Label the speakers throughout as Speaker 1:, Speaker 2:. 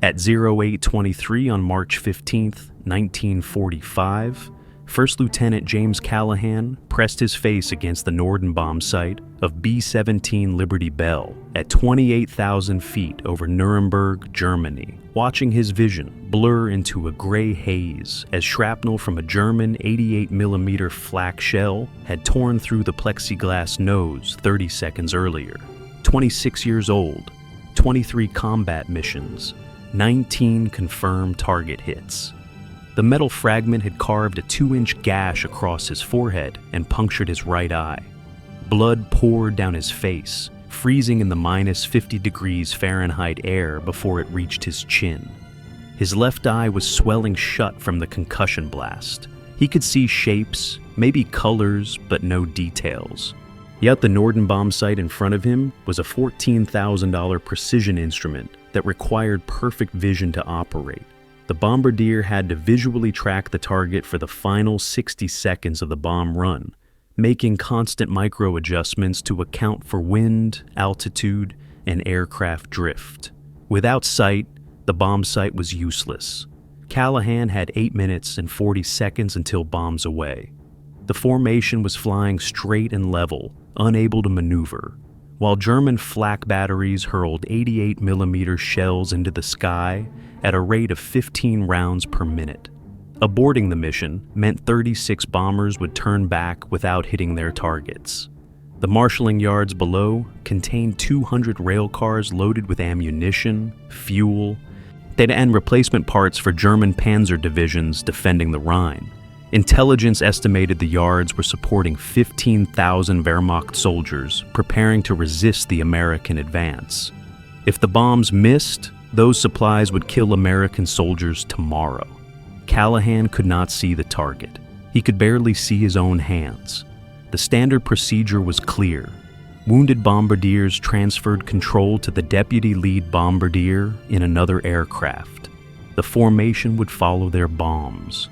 Speaker 1: At 08:23 on March 15, 1945, First Lieutenant James Callahan pressed his face against the Norden bombsight of B-17 Liberty Bell at 28,000 feet over Nuremberg, Germany, watching his vision blur into a gray haze as shrapnel from a German 88mm flak shell had torn through the plexiglass nose 30 seconds earlier. 26 years old, 23 combat missions, 19 confirmed target hits. The metal fragment had carved a 2-inch gash across his forehead and punctured his right eye. Blood poured down his face, freezing in the minus 50 degrees Fahrenheit air before it reached his chin. His left eye was swelling shut from the concussion blast. He could see shapes, maybe colors, but no details. Yet the Norden bombsight in front of him was a $14,000 precision instrument that required perfect vision to operate. The Bombardier had to visually track the target for the final 60 seconds of the bomb run, making constant micro-adjustments to account for wind, altitude, and aircraft drift. Without sight, the bombsight was useless. Callahan had 8 minutes and 40 seconds until bombs away. The formation was flying straight and level, unable to maneuver, while German flak batteries hurled 88mm shells into the sky at a rate of 15 rounds per minute. Aborting the mission meant 36 bombers would turn back without hitting their targets. The marshalling yards below contained 200 rail cars loaded with ammunition, fuel, and replacement parts for German panzer divisions defending the Rhine. Intelligence estimated the yards were supporting 15,000 Wehrmacht soldiers preparing to resist the American advance. If the bombs missed, those supplies would kill American soldiers tomorrow. Callahan could not see the target. He could barely see his own hands. The standard procedure was clear. Wounded bombardiers transferred control to the deputy lead bombardier in another aircraft. The formation would follow their bombs.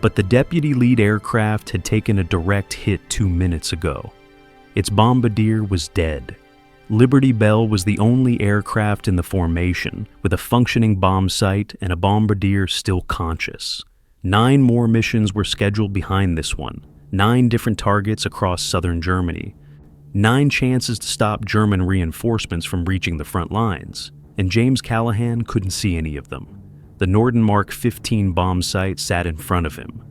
Speaker 1: But the deputy lead aircraft had taken a direct hit 2 minutes ago. Its bombardier was dead. Liberty Bell was the only aircraft in the formation with a functioning bombsight and a bombardier still conscious. 9 more missions were scheduled behind this one, 9 different targets across southern Germany, 9 chances to stop German reinforcements from reaching the front lines, and James Callahan couldn't see any of them. The Norden Mark 15 bombsight sat in front of him.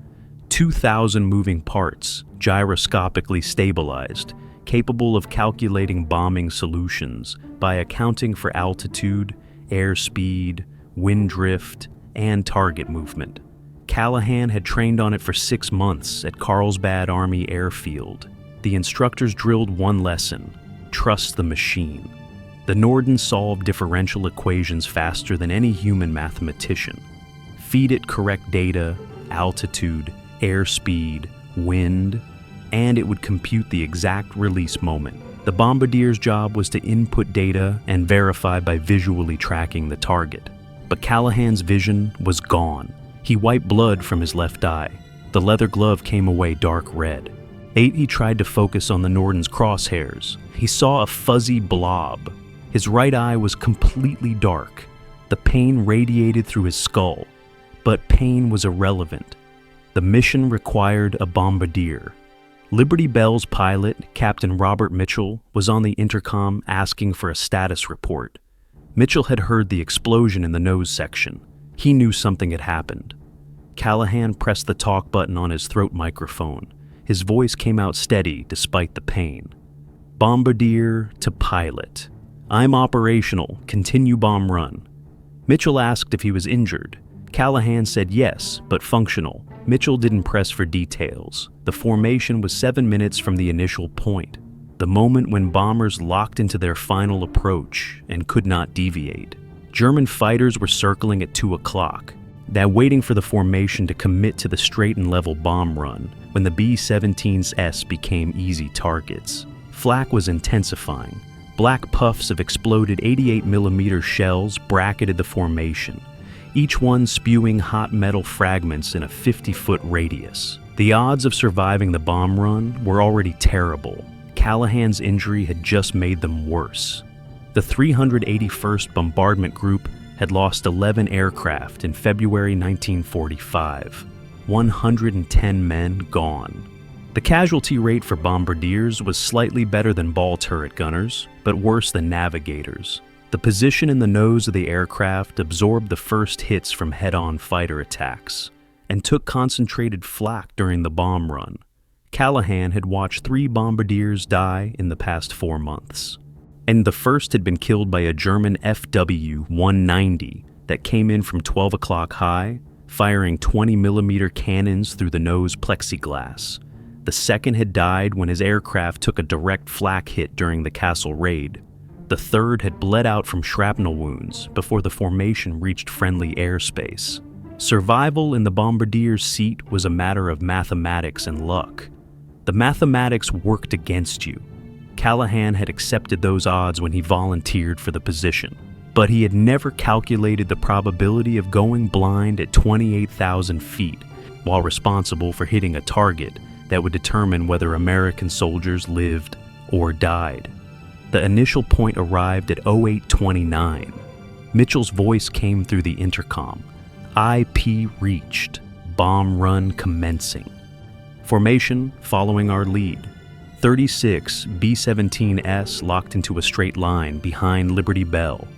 Speaker 1: 2,000 moving parts, gyroscopically stabilized, capable of calculating bombing solutions by accounting for altitude, airspeed, wind drift, and target movement. Callahan had trained on it for 6 months at Carlsbad Army Airfield. The instructors drilled one lesson: trust the machine. The Norden solved differential equations faster than any human mathematician. Feed it correct data, altitude, airspeed, wind, and it would compute the exact release moment. The Bombardier's job was to input data and verify by visually tracking the target. But Callahan's vision was gone. He wiped blood from his left eye. The leather glove came away dark red. He tried to focus on the Norden's crosshairs. He saw a fuzzy blob. His right eye was completely dark. The pain radiated through his skull. But pain was irrelevant. The mission required a bombardier. Liberty Bell's pilot, Captain Robert Mitchell, was on the intercom asking for a status report. Mitchell had heard the explosion in the nose section. He knew something had happened. Callahan pressed the talk button on his throat microphone. His voice came out steady despite the pain. Bombardier to pilot. I'm operational. Continue bomb run. Mitchell asked if he was injured. Callahan said yes, but functional. Mitchell didn't press for details. The formation was 7 minutes from the initial point, the moment when bombers locked into their final approach and could not deviate. German fighters were circling at 2 o'clock, waiting for the formation to commit to the straight and level bomb run when the B-17s became easy targets. Flak was intensifying. Black puffs of exploded 88mm shells bracketed the formation, each one spewing hot metal fragments in a 50-foot radius. The odds of surviving the bomb run were already terrible. Callahan's injury had just made them worse. The 381st Bombardment Group had lost 11 aircraft in February 1945, 110 men gone. The casualty rate for bombardiers was slightly better than ball turret gunners, but worse than navigators. The position in the nose of the aircraft absorbed the first hits from head-on fighter attacks and took concentrated flak during the bomb run. Callahan had watched 3 bombardiers die in the past 4 months, and the first had been killed by a German FW-190 that came in from 12 o'clock high, firing 20mm cannons through the nose plexiglass. The second had died when his aircraft took a direct flak hit during the castle raid. The third had bled out from shrapnel wounds before the formation reached friendly airspace. Survival in the bombardier's seat was a matter of mathematics and luck. The mathematics worked against you. Callahan had accepted those odds when he volunteered for the position, but he had never calculated the probability of going blind at 28,000 feet while responsible for hitting a target that would determine whether American soldiers lived or died. The initial point arrived at 0829. Mitchell's voice came through the intercom. IP reached. Bomb run commencing. Formation following our lead. 36 B-17S locked into a straight line behind Liberty Bell.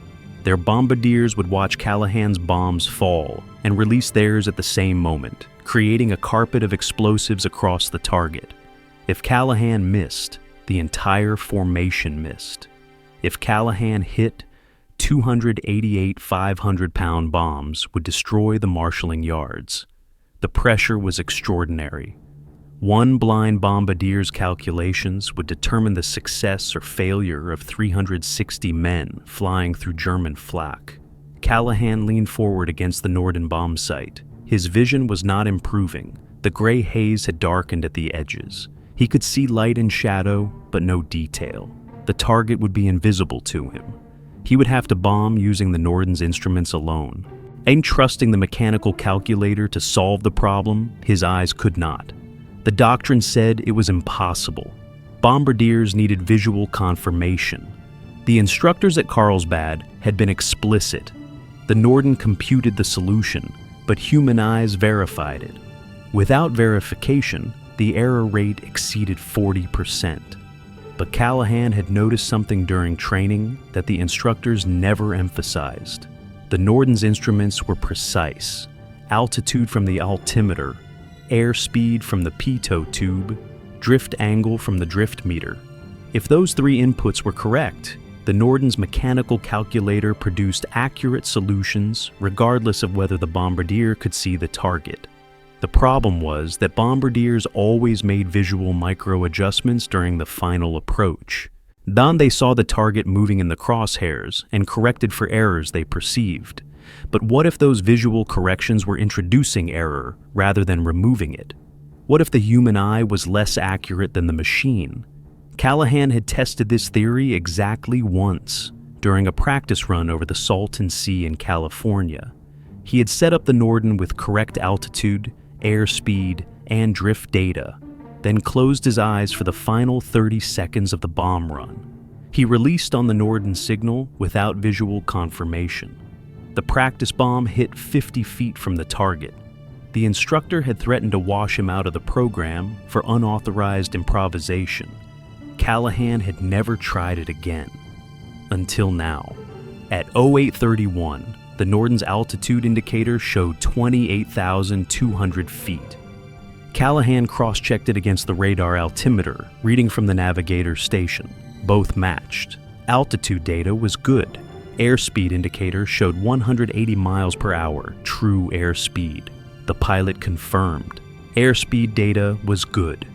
Speaker 1: Their bombardiers would watch Callahan's bombs fall and release theirs at the same moment, creating a carpet of explosives across the target. If Callahan missed, the entire formation missed. If Callahan hit, 288 500-pound bombs would destroy the marshalling yards. The pressure was extraordinary. One blind bombardier's calculations would determine the success or failure of 360 men flying through German flak. Callahan leaned forward against the Norden bombsight. His vision was not improving. The gray haze had darkened at the edges. He could see light and shadow, but no detail. The target would be invisible to him. He would have to bomb using the Norden's instruments alone. And trusting the mechanical calculator to solve the problem, his eyes could not. The doctrine said it was impossible. Bombardiers needed visual confirmation. The instructors at Carlsbad had been explicit. The Norden computed the solution, but human eyes verified it. Without verification, the error rate exceeded 40%. But Callahan had noticed something during training that the instructors never emphasized. The Norden's instruments were precise. Altitude from the altimeter, airspeed from the pitot tube, drift angle from the drift meter. If those 3 inputs were correct, the Norden's mechanical calculator produced accurate solutions regardless of whether the bombardier could see the target. The problem was that bombardiers always made visual micro-adjustments during the final approach. Then they saw the target moving in the crosshairs and corrected for errors they perceived. But what if those visual corrections were introducing error rather than removing it? What if the human eye was less accurate than the machine? Callahan had tested this theory exactly once, during a practice run over the Salton Sea in California. He had set up the Norden with correct altitude, airspeed, and drift data, then closed his eyes for the final 30 seconds of the bomb run. He released on the Norden signal without visual confirmation. The practice bomb hit 50 feet from the target. The instructor had threatened to wash him out of the program for unauthorized improvisation. Callahan had never tried it again. Until now. At 0831, the Norden's altitude indicator showed 28,200 feet. Callahan cross-checked it against the radar altimeter, reading from the navigator station. Both matched. Altitude data was good. Airspeed indicator showed 180 miles per hour, true airspeed. The pilot confirmed. Airspeed data was good.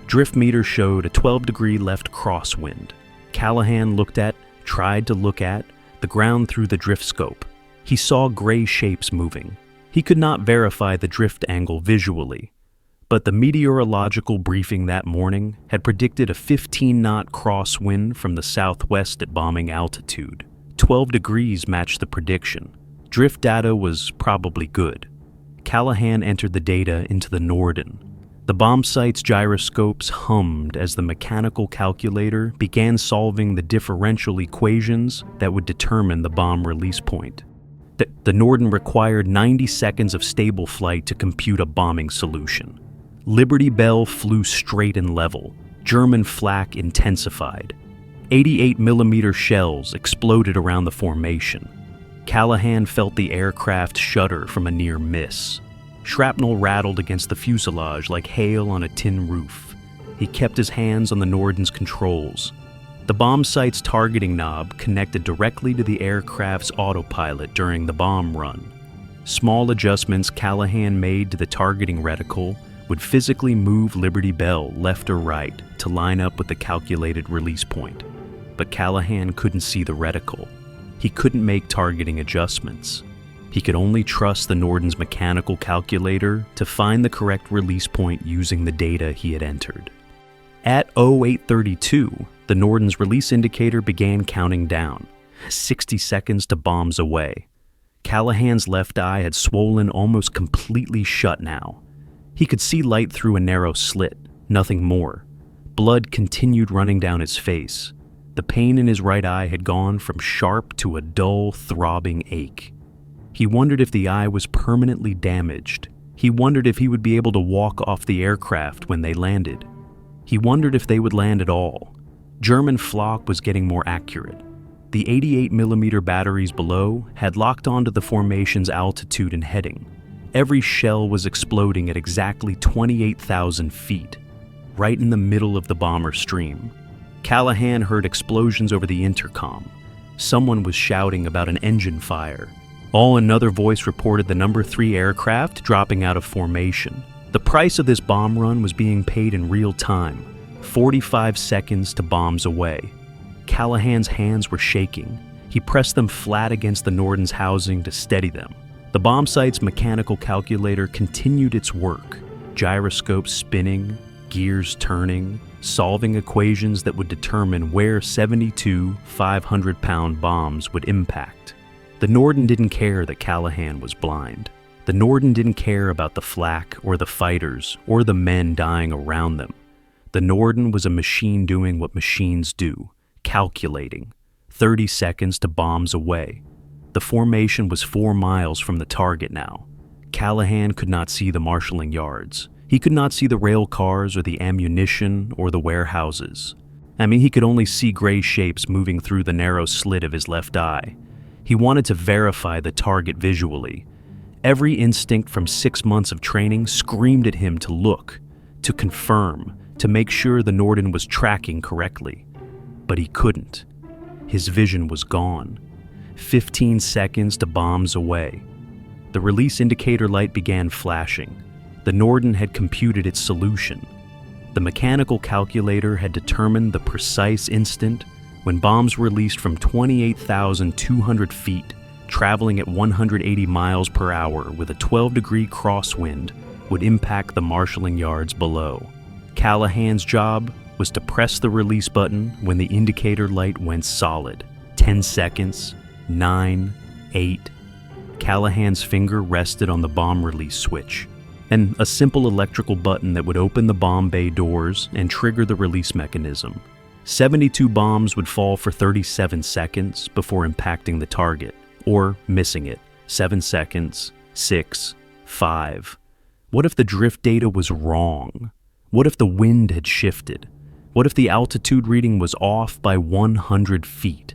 Speaker 1: Drift meter showed a 12-degree left crosswind. Callahan tried to look at, the ground through the drift scope. He saw gray shapes moving. He could not verify the drift angle visually, but the meteorological briefing that morning had predicted a 15-knot crosswind from the southwest at bombing altitude. 12 degrees matched the prediction. Drift data was probably good. Callahan entered the data into the Norden. The bombsight's gyroscopes hummed as the mechanical calculator began solving the differential equations that would determine the bomb release point. The Norden required 90 seconds of stable flight to compute a bombing solution. Liberty Bell flew straight and level. German flak intensified. 88mm shells exploded around the formation. Callahan felt the aircraft shudder from a near miss. Shrapnel rattled against the fuselage like hail on a tin roof. He kept his hands on the Norden's controls. The bombsight's targeting knob connected directly to the aircraft's autopilot during the bomb run. Small adjustments Callahan made to the targeting reticle would physically move Liberty Bell left or right to line up with the calculated release point. But Callahan couldn't see the reticle. He couldn't make targeting adjustments. He could only trust the Norden's mechanical calculator to find the correct release point using the data he had entered. At 0832, the Norden's release indicator began counting down, 60 seconds to bombs away. Callahan's left eye had swollen almost completely shut now. He could see light through a narrow slit, nothing more. Blood continued running down his face. The pain in his right eye had gone from sharp to a dull, throbbing ache. He wondered if the eye was permanently damaged. He wondered if he would be able to walk off the aircraft when they landed. He wondered if they would land at all. German flak was getting more accurate. The 88mm batteries below had locked onto the formation's altitude and heading. Every shell was exploding at exactly 28,000 feet, right in the middle of the bomber stream. Callahan heard explosions over the intercom. Someone was shouting about an engine fire. Another voice reported the number 3 aircraft dropping out of formation. The price of this bomb run was being paid in real time, 45 seconds to bombs away. Callahan's hands were shaking. He pressed them flat against the Norden's housing to steady them. The bombsight's mechanical calculator continued its work, gyroscopes spinning, gears turning, solving equations that would determine where 72 500-pound bombs would impact. The Norden didn't care that Callahan was blind. The Norden didn't care about the flak or the fighters or the men dying around them. The Norden was a machine doing what machines do, calculating. 30 seconds to bombs away. The formation was 4 miles from the target now. Callahan could not see the marshalling yards. He could not see the rail cars or the ammunition or the warehouses. He could only see gray shapes moving through the narrow slit of his left eye. He wanted to verify the target visually. Every instinct from 6 months of training screamed at him to look, to confirm, to make sure the Norden was tracking correctly. But he couldn't. His vision was gone. 15 seconds to bombs away. The release indicator light began flashing. The Norden had computed its solution. The mechanical calculator had determined the precise instant when bombs released from 28,200 feet, traveling at 180 miles per hour with a 12-degree crosswind, would impact the marshalling yards below. Callahan's job was to press the release button when the indicator light went solid. 10 seconds, 9, 8. Callahan's finger rested on the bomb release switch, and a simple electrical button that would open the bomb bay doors and trigger the release mechanism. 72 bombs would fall for 37 seconds before impacting the target, or missing it. 7 seconds, 6, 5. What if the drift data was wrong? What if the wind had shifted? What if the altitude reading was off by 100 feet?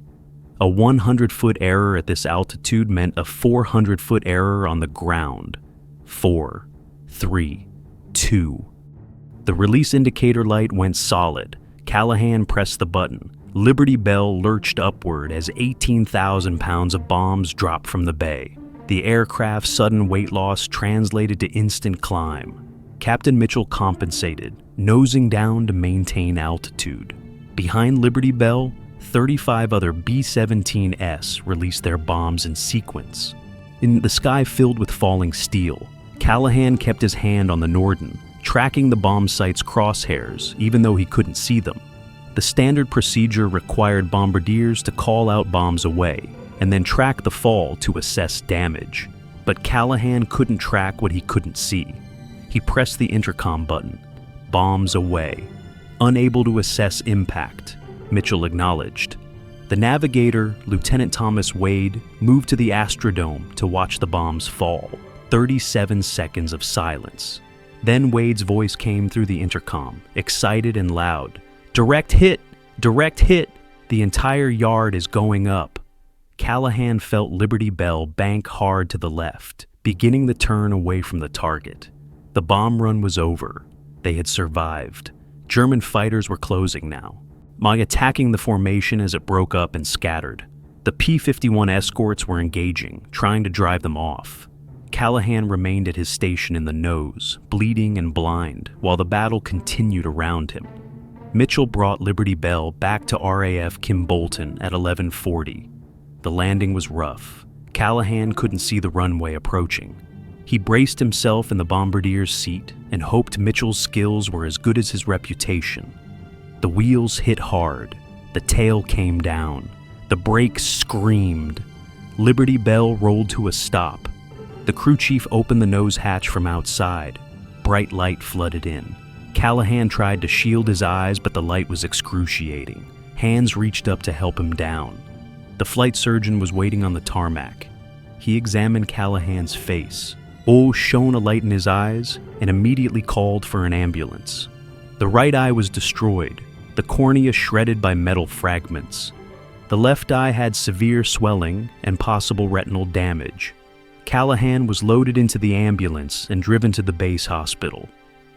Speaker 1: A 100-foot error at this altitude meant a 400-foot error on the ground. 4, 3, 2. The release indicator light went solid. Callahan pressed the button. Liberty Bell lurched upward as 18,000 pounds of bombs dropped from the bay. The aircraft's sudden weight loss translated to instant climb. Captain Mitchell compensated, nosing down to maintain altitude. Behind Liberty Bell, 35 other B-17S released their bombs in sequence. In the sky filled with falling steel, Callahan kept his hand on the Norden, tracking the bomb site's crosshairs even though he couldn't see them. The standard procedure required bombardiers to call out bombs away and then track the fall to assess damage. But Callahan couldn't track what he couldn't see. He pressed the intercom button. Bombs away. Unable to assess impact, Mitchell acknowledged. The navigator, Lieutenant Thomas Wade, moved to the Astrodome to watch the bombs fall. 37 seconds of silence. Then Wade's voice came through the intercom, excited and loud. "Direct hit! Direct hit! The entire yard is going up." Callahan felt Liberty Bell bank hard to the left, beginning the turn away from the target. The bomb run was over. They had survived. German fighters were closing now, attacking the formation as it broke up and scattered. The P-51 escorts were engaging, trying to drive them off. Callahan remained at his station in the nose, bleeding and blind, while the battle continued around him. Mitchell brought Liberty Bell back to RAF Kim Bolton at 11:40. The landing was rough. Callahan couldn't see the runway approaching. He braced himself in the Bombardier's seat and hoped Mitchell's skills were as good as his reputation. The wheels hit hard. The tail came down. The brakes screamed. Liberty Bell rolled to a stop. The crew chief opened the nose hatch from outside. Bright light flooded in. Callahan tried to shield his eyes, but the light was excruciating. Hands reached up to help him down. The flight surgeon was waiting on the tarmac. He examined Callahan's face. Shone a light in his eyes and immediately called for an ambulance. The right eye was destroyed, the cornea shredded by metal fragments. The left eye had severe swelling and possible retinal damage. Callahan was loaded into the ambulance and driven to the base hospital.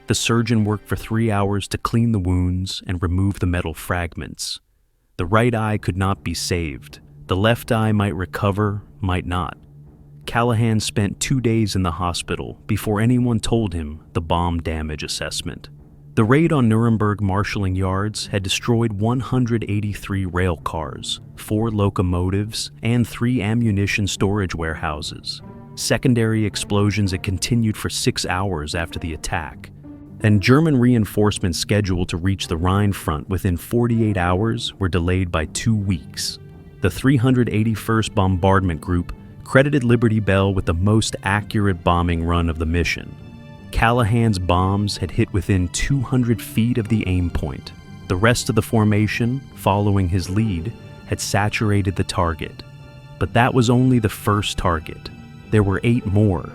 Speaker 1: The surgeon worked for 3 hours to clean the wounds and remove the metal fragments. The right eye could not be saved. The left eye might recover, might not. Callahan spent 2 days in the hospital before anyone told him the bomb damage assessment. The raid on Nuremberg marshalling yards had destroyed 183 rail cars, 4 locomotives, and 3 ammunition storage warehouses. Secondary explosions had continued for 6 hours after the attack, and German reinforcements scheduled to reach the Rhine front within 48 hours were delayed by 2 weeks. The 381st Bombardment Group credited Liberty Bell with the most accurate bombing run of the mission. Callahan's bombs had hit within 200 feet of the aim point. The rest of the formation, following his lead, had saturated the target. But that was only the first target. There were 8 more.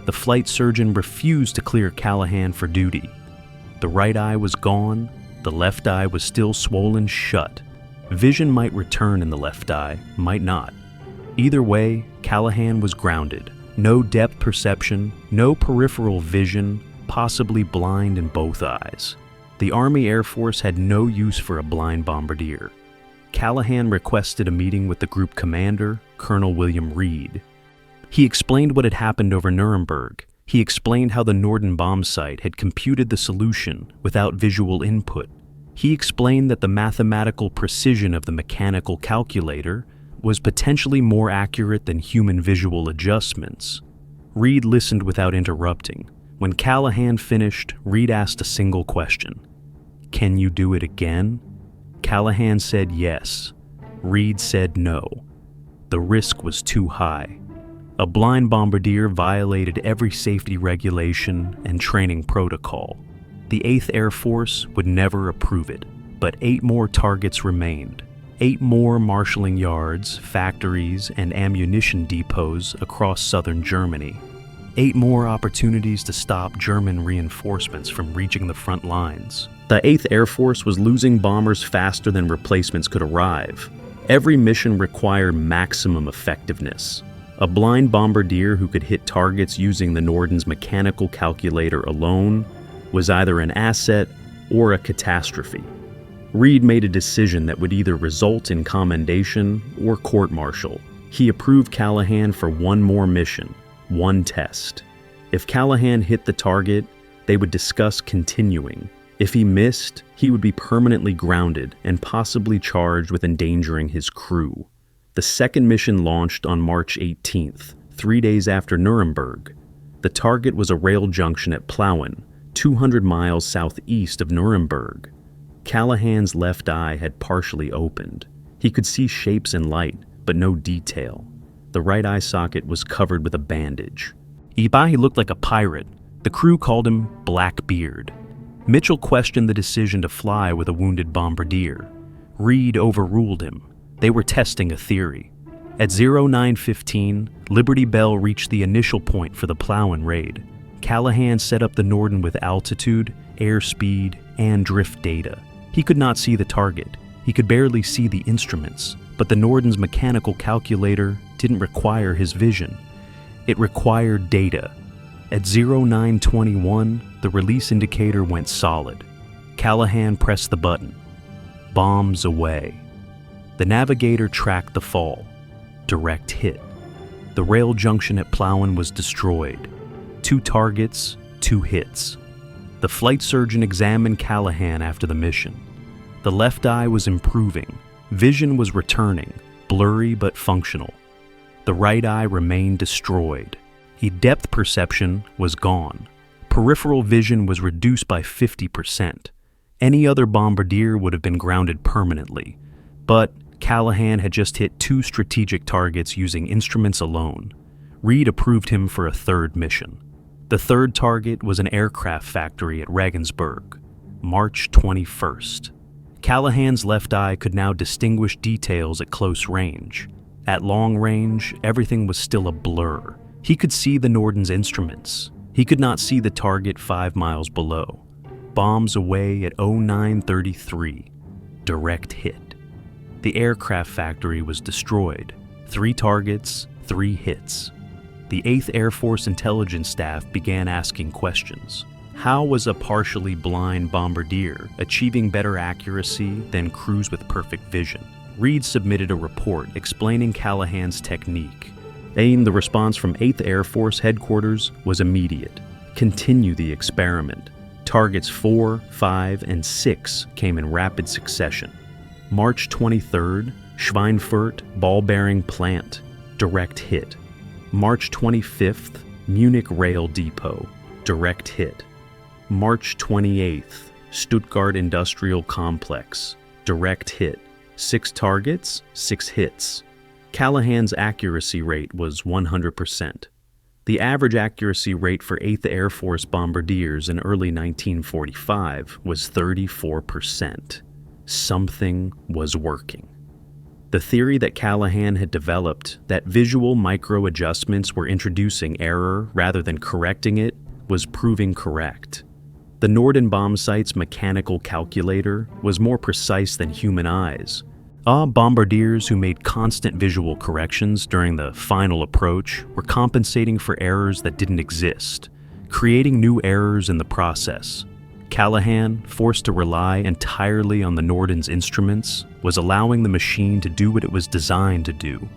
Speaker 1: The flight surgeon refused to clear Callahan for duty. The right eye was gone. The left eye was still swollen shut. Vision might return in the left eye, might not. Either way, Callahan was grounded. No depth perception, no peripheral vision, possibly blind in both eyes. The Army Air Force had no use for a blind bombardier. Callahan requested a meeting with the group commander, Colonel William Reed. He explained what had happened over Nuremberg. He explained how the Norden bombsight had computed the solution without visual input. He explained that the mathematical precision of the mechanical calculator was potentially more accurate than human visual adjustments. Reed listened without interrupting. When Callahan finished, Reed asked a single question. "Can you do it again?" Callahan said yes. Reed said no. The risk was too high. A blind bombardier violated every safety regulation and training protocol. The 8th Air Force would never approve it, but 8 more targets remained. 8 more marshalling yards, factories, and ammunition depots across southern Germany. 8 more opportunities to stop German reinforcements from reaching the front lines. The 8th Air Force was losing bombers faster than replacements could arrive. Every mission required maximum effectiveness. A blind bombardier who could hit targets using the Norden's mechanical calculator alone was either an asset or a catastrophe. Reed made a decision that would either result in commendation or court-martial. He approved Callahan for 1 more mission, 1 test. If Callahan hit the target, they would discuss continuing. If he missed, he would be permanently grounded and possibly charged with endangering his crew. The second mission launched on March 18th, 3 days after Nuremberg. The target was a rail junction at Plauen, 200 miles southeast of Nuremberg. Callahan's left eye had partially opened. He could see shapes and light, but no detail. The right eye socket was covered with a bandage. Ibahi looked like a pirate. The crew called him Blackbeard. Mitchell questioned the decision to fly with a wounded bombardier. Reed overruled him. They were testing a theory. At 09:15, Liberty Bell reached the initial point for the Plough-in raid. Callahan set up the Norden with altitude, airspeed, and drift data. He could not see the target. He could barely see the instruments, but the Norden's mechanical calculator didn't require his vision. It required data. At 09:21, the release indicator went solid. Callahan pressed the button. Bombs away. The navigator tracked the fall. Direct hit. The rail junction at Plough-in was destroyed. 2 targets, 2 hits. The flight surgeon examined Callahan after the mission. The left eye was improving. Vision was returning, blurry but functional. The right eye remained destroyed. Depth perception was gone. Peripheral vision was reduced by 50%. Any other bombardier would have been grounded permanently, but Callahan had just hit 2 strategic targets using instruments alone. Reed approved him for a 3rd mission. The 3rd target was an aircraft factory at Regensburg, March 21st. Callahan's left eye could now distinguish details at close range. At long range, everything was still a blur. He could see the Norden's instruments. He could not see the target 5 miles below. Bombs away at 09:33. Direct hit. The aircraft factory was destroyed. 3 targets, 3 hits. The 8th Air Force intelligence staff began asking questions. How was a partially blind bombardier achieving better accuracy than crews with perfect vision? Reed submitted a report explaining Callahan's technique. The response from 8th Air Force headquarters was immediate. Continue the experiment. Targets 4, 5, and 6 came in rapid succession. March 23rd, Schweinfurt ball bearing plant, direct hit. March 25th, Munich rail depot, direct hit. March 28th, Stuttgart industrial complex, direct hit. 6 targets, 6 hits. Callahan's accuracy rate was 100%. The average accuracy rate for 8th Air Force bombardiers in early 1945 was 34%. Something was working. The theory that Callahan had developed, that visual micro-adjustments were introducing error rather than correcting it, was proving correct. The Norden bombsight's mechanical calculator was more precise than human eyes. Bombardiers who made constant visual corrections during the final approach were compensating for errors that didn't exist, creating new errors in the process. Callahan, forced to rely entirely on the Norden's instruments, was allowing the machine to do what it was designed to do: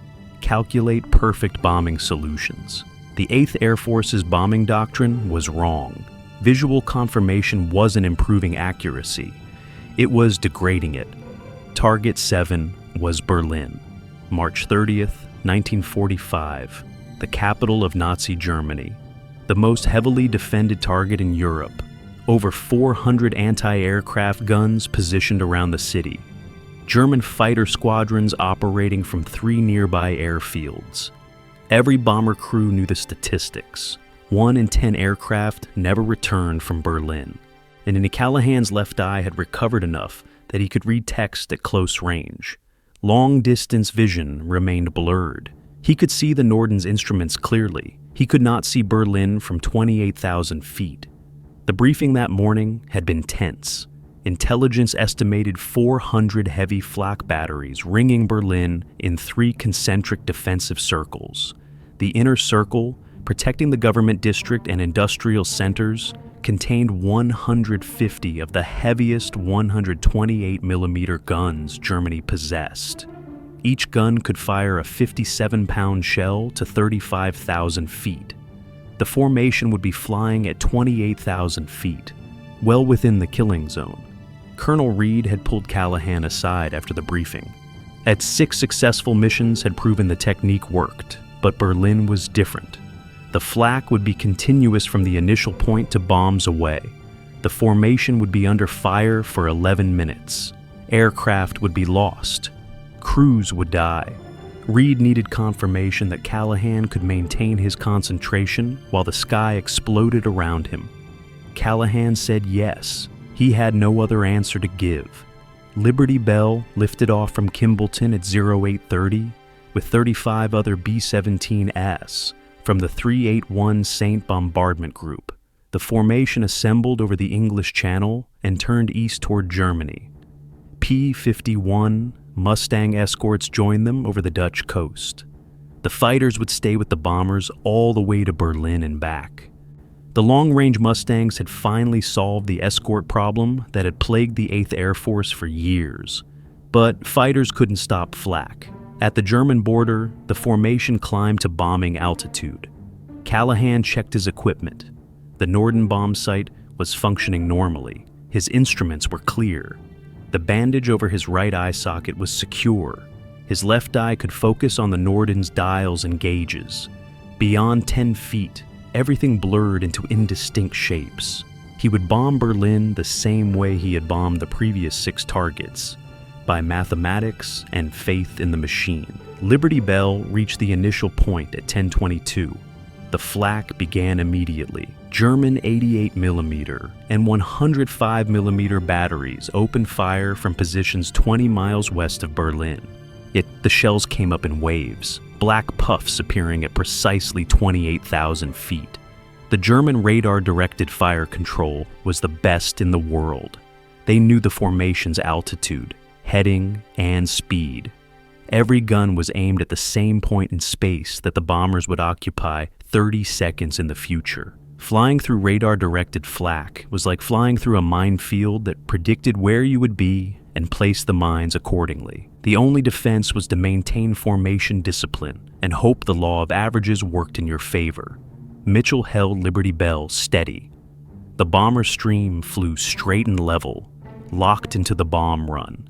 Speaker 1: calculate perfect bombing solutions. The 8th Air Force's bombing doctrine was wrong. Visual confirmation wasn't improving accuracy. It was degrading it. Target 7 was Berlin, March 30th, 1945, the capital of Nazi Germany, the most heavily defended target in Europe. Over 400 anti-aircraft guns positioned around the city. German fighter squadrons operating from 3 nearby airfields. Every bomber crew knew the statistics. 1 in 10 aircraft never returned from Berlin. And Callahan's left eye had recovered enough that he could read text at close range. Long-distance vision remained blurred. He could see the Norden's instruments clearly. He could not see Berlin from 28,000 feet. The briefing that morning had been tense. Intelligence estimated 400 heavy flak batteries ringing Berlin in 3 concentric defensive circles. The inner circle, protecting the government district and industrial centers, contained 150 of the heaviest 128mm guns Germany possessed. Each gun could fire a 57-pound shell to 35,000 feet. The formation would be flying at 28,000 feet, well within the killing zone. Colonel Reed had pulled Callahan aside after the briefing. 6 successful missions had proven the technique worked, but Berlin was different. The flak would be continuous from the initial point to bombs away. The formation would be under fire for 11 minutes. Aircraft would be lost. Crews would die. Reed needed confirmation that Callahan could maintain his concentration while the sky exploded around him. Callahan said yes. He had no other answer to give. Liberty Bell lifted off from Kimballton at 0830 with 35 other B-17s from the 381 Saint Bombardment Group. The formation assembled over the English Channel and turned east toward Germany. P-51 Mustang escorts joined them over the Dutch coast. The fighters would stay with the bombers all the way to Berlin and back. The long-range Mustangs had finally solved the escort problem that had plagued the 8th Air Force for years. But fighters couldn't stop flak. At the German border, the formation climbed to bombing altitude. Callahan checked his equipment. The Norden bombsight was functioning normally. His instruments were clear. The bandage over his right eye socket was secure. His left eye could focus on the Norden's dials and gauges. Beyond 10 feet, everything blurred into indistinct shapes. He would bomb Berlin the same way he had bombed the previous 6 targets, by mathematics and faith in the machine. Liberty Bell reached the initial point at 10:22. The flak began immediately. German 88mm and 105mm batteries opened fire from positions 20 miles west of Berlin. Yet the shells came up in waves, black puffs appearing at precisely 28,000 feet. The German radar-directed fire control was the best in the world. They knew the formation's altitude, heading, and speed. Every gun was aimed at the same point in space that the bombers would occupy 30 seconds in the future. Flying through radar-directed flak was like flying through a minefield that predicted where you would be and placed the mines accordingly. The only defense was to maintain formation discipline and hope the law of averages worked in your favor. Mitchell held Liberty Bell steady. The bomber stream flew straight and level, locked into the bomb run.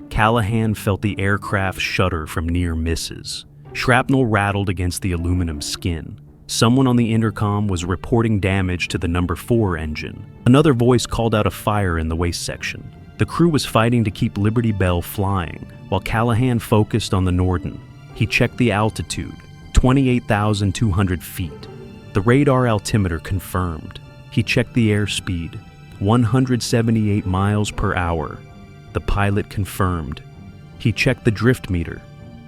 Speaker 1: Callahan felt the aircraft shudder from near misses. Shrapnel rattled against the aluminum skin. Someone on the intercom was reporting damage to the number 4 engine. Another voice called out a fire in the waist section. The crew was fighting to keep Liberty Bell flying, while Callahan focused on the Norden. He checked the altitude, 28,200 feet. The radar altimeter confirmed. He checked the airspeed, 178 miles per hour. The pilot confirmed. He checked the drift meter.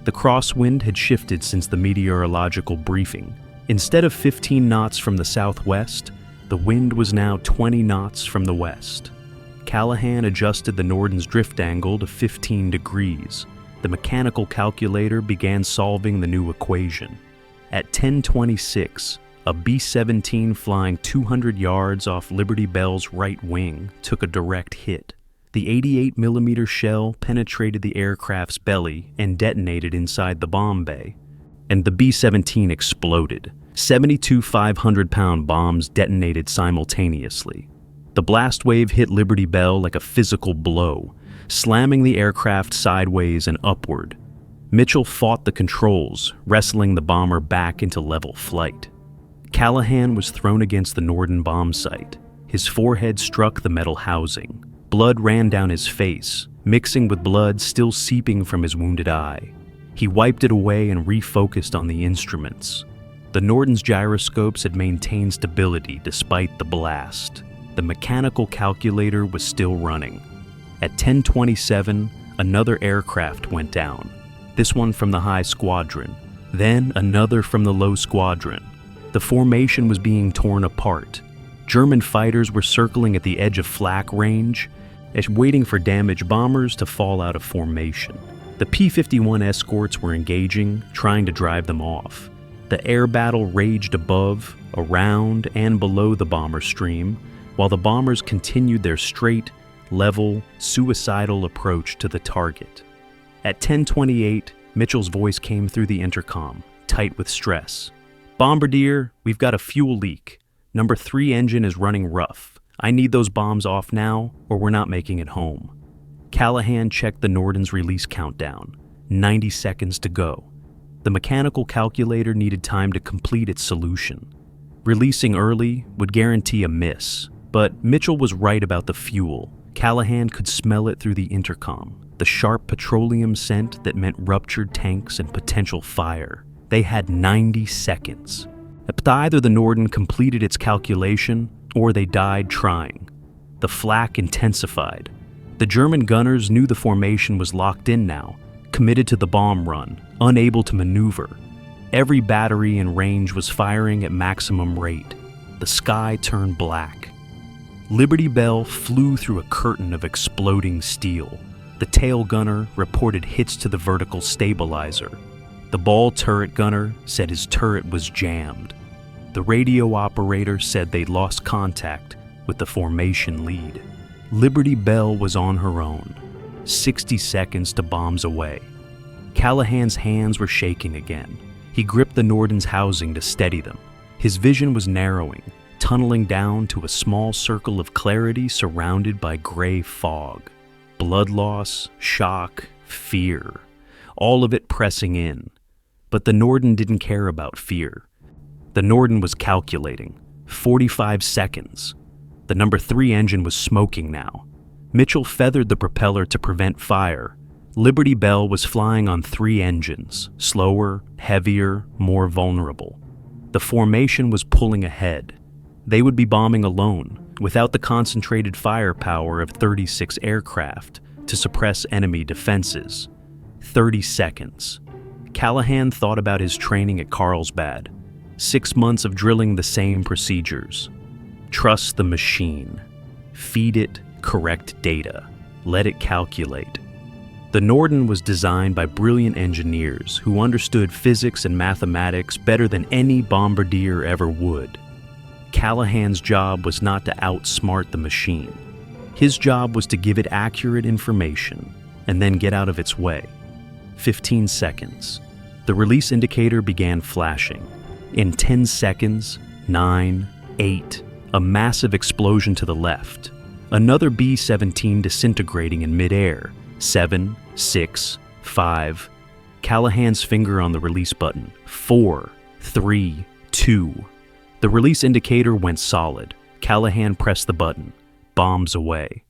Speaker 1: The crosswind had shifted since the meteorological briefing. Instead of 15 knots from the southwest, the wind was now 20 knots from the west. Callahan adjusted the Norden's drift angle to 15 degrees. The mechanical calculator began solving the new equation. At 10:26, a B-17 flying 200 yards off Liberty Bell's right wing took a direct hit. The 88mm shell penetrated the aircraft's belly and detonated inside the bomb bay. And the B-17 exploded. 72 500-pound bombs detonated simultaneously. The blast wave hit Liberty Bell like a physical blow, slamming the aircraft sideways and upward. Mitchell fought the controls, wrestling the bomber back into level flight. Callahan was thrown against the Norden bombsight. His forehead struck the metal housing. Blood ran down his face, mixing with blood still seeping from his wounded eye. He wiped it away and refocused on the instruments. The Norden's gyroscopes had maintained stability despite the blast. The mechanical calculator was still running. At 10:27, another aircraft went down. This one from the high squadron, then another from the low squadron. The formation was being torn apart. German fighters were circling at the edge of flak range, waiting for damaged bombers to fall out of formation. The P-51 escorts were engaging, trying to drive them off. The air battle raged above, around, and below the bomber stream, while the bombers continued their straight, level, suicidal approach to the target. At 10:28, Mitchell's voice came through the intercom, tight with stress. "Bombardier, we've got a fuel leak. Number 3 engine is running rough. I need those bombs off now, or we're not making it home." Callahan checked the Norden's release countdown. 90 seconds to go. The mechanical calculator needed time to complete its solution. Releasing early would guarantee a miss, but Mitchell was right about the fuel. Callahan could smell it through the intercom, the sharp petroleum scent that meant ruptured tanks and potential fire. They had 90 seconds. But either the Norden completed its calculation, or they died trying. The flak intensified. The German gunners knew the formation was locked in now, committed to the bomb run, unable to maneuver. Every battery in range was firing at maximum rate. The sky turned black. Liberty Bell flew through a curtain of exploding steel. The tail gunner reported hits to the vertical stabilizer. The ball turret gunner said his turret was jammed. The radio operator said they'd lost contact with the formation lead. Liberty Bell was on her own, 60 seconds to bombs away. Callahan's hands were shaking again. He gripped the Norden's housing to steady them. His vision was narrowing, tunneling down to a small circle of clarity surrounded by gray fog. Blood loss, shock, fear, all of it pressing in. But the Norden didn't care about fear. The Norden was calculating. 45 seconds. The number 3 engine was smoking now. Mitchell feathered the propeller to prevent fire. Liberty Bell was flying on 3 engines, slower, heavier, more vulnerable. The formation was pulling ahead. They would be bombing alone, without the concentrated firepower of 36 aircraft to suppress enemy defenses. 30 seconds. Callahan thought about his training at Carlsbad. 6 months of drilling the same procedures. Trust the machine. Feed it correct data. Let it calculate. The Norden was designed by brilliant engineers who understood physics and mathematics better than any bombardier ever would. Callahan's job was not to outsmart the machine. His job was to give it accurate information and then get out of its way. 15 seconds. The release indicator began flashing. In 10 seconds, 9, 8, a massive explosion to the left. Another B-17 disintegrating in midair. 7, 6, 5. Callahan's finger on the release button. 4, 3, 2. The release indicator went solid. Callahan pressed the button. Bombs away.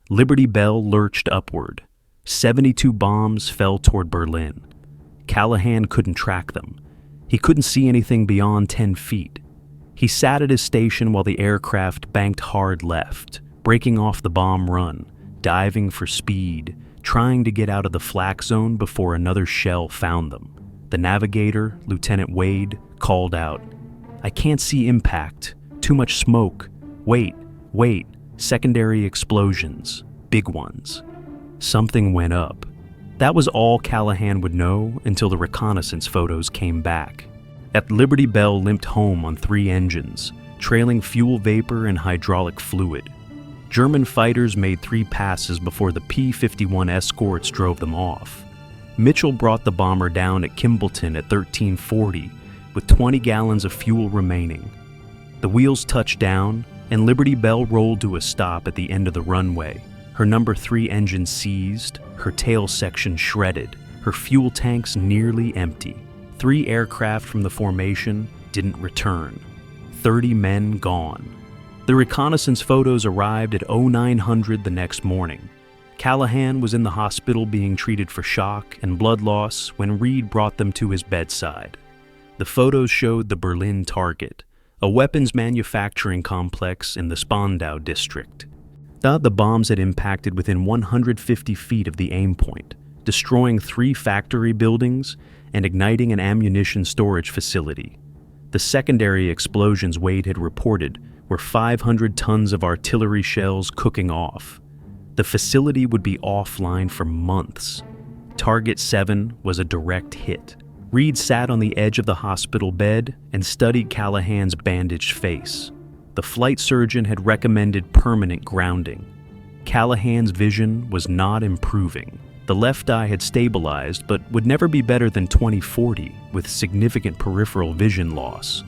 Speaker 1: Liberty Bell lurched upward. 72 bombs fell toward Berlin. Callahan couldn't track them. He couldn't see anything beyond 10 feet. He sat at his station while the aircraft banked hard left, breaking off the bomb run, diving for speed, trying to get out of the flak zone before another shell found them. The navigator, Lieutenant Wade, called out, "I can't see impact. Too much smoke. Wait. Secondary explosions. Big ones." Something went up. That was all Callahan would know until the reconnaissance photos came back. At Liberty Bell limped home on 3 engines, trailing fuel vapor and hydraulic fluid. German fighters made 3 passes before the P-51 escorts drove them off. Mitchell brought the bomber down at Kimballton at 1340, with 20 gallons of fuel remaining. The wheels touched down, and Liberty Bell rolled to a stop at the end of the runway, her number 3 engine seized, her tail section shredded, her fuel tanks nearly empty. 3 aircraft from the formation didn't return. 30 men gone. The reconnaissance photos arrived at 0900 the next morning. Callahan was in the hospital being treated for shock and blood loss when Reed brought them to his bedside. The photos showed the Berlin target, a weapons manufacturing complex in the Spandau district. The bombs had impacted within 150 feet of the aim point, destroying 3 factory buildings and igniting an ammunition storage facility. The secondary explosions Wade had reported were 500 tons of artillery shells cooking off. The facility would be offline for months. Target 7 was a direct hit. Reed sat on the edge of the hospital bed and studied Callahan's bandaged face. The flight surgeon had recommended permanent grounding. Callahan's vision was not improving. The left eye had stabilized, but would never be better than 20/40, with significant peripheral vision loss.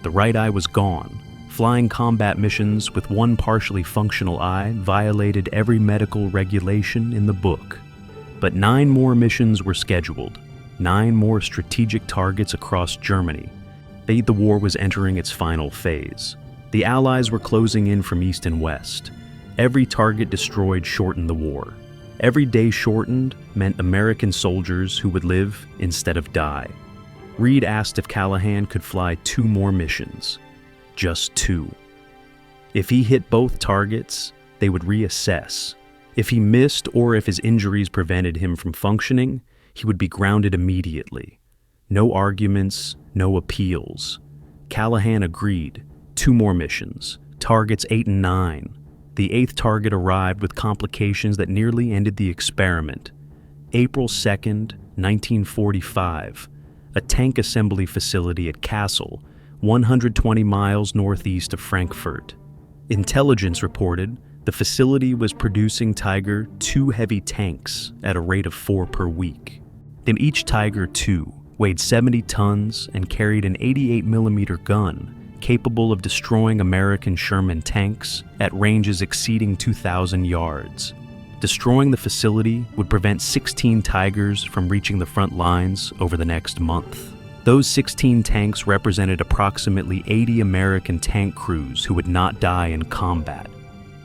Speaker 1: The right eye was gone. Flying combat missions with 1 partially functional eye violated every medical regulation in the book. But 9 more missions were scheduled, 9 more strategic targets across Germany. The war was entering its final phase. The Allies were closing in from east and west. Every target destroyed shortened the war. Every day shortened meant American soldiers who would live instead of die. Reed asked if Callahan could fly 2 more missions. Just 2. If he hit both targets, they would reassess. If he missed or if his injuries prevented him from functioning, he would be grounded immediately. No arguments, no appeals. Callahan agreed. 2 more missions, targets 8 and 9. The 8th target arrived with complications that nearly ended the experiment. April 2nd, 1945, a tank assembly facility at Kassel, 120 miles northeast of Frankfurt. Intelligence reported the facility was producing Tiger 2 heavy tanks at a rate of 4 per week. Each Tiger 2 weighed 70 tons and carried an 88mm gun capable of destroying American Sherman tanks at ranges exceeding 2,000 yards. Destroying the facility would prevent 16 Tigers from reaching the front lines over the next month. Those 16 tanks represented approximately 80 American tank crews who would not die in combat.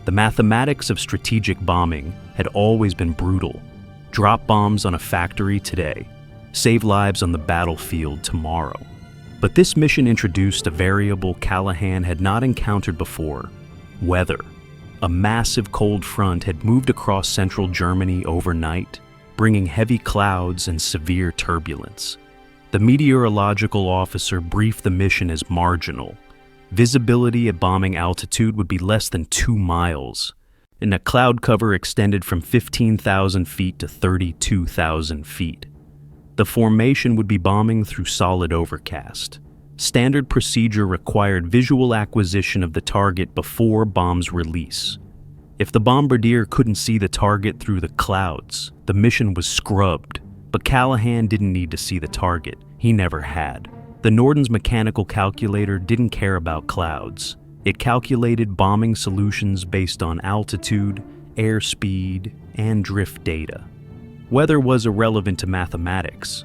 Speaker 1: The mathematics of strategic bombing had always been brutal. Drop bombs on a factory today, save lives on the battlefield tomorrow. But this mission introduced a variable Callahan had not encountered before: weather. A massive cold front had moved across central Germany overnight, bringing heavy clouds and severe turbulence. The meteorological officer briefed the mission as marginal. Visibility at bombing altitude would be less than 2 miles, and a cloud cover extended from 15,000 feet to 32,000 feet. The formation would be bombing through solid overcast. Standard procedure required visual acquisition of the target before bomb's release. If the Bombardier couldn't see the target through the clouds, the mission was scrubbed. But Callahan didn't need to see the target. He never had. The Norden's mechanical calculator didn't care about clouds. It calculated bombing solutions based on altitude, airspeed, and drift data. Weather was irrelevant to mathematics.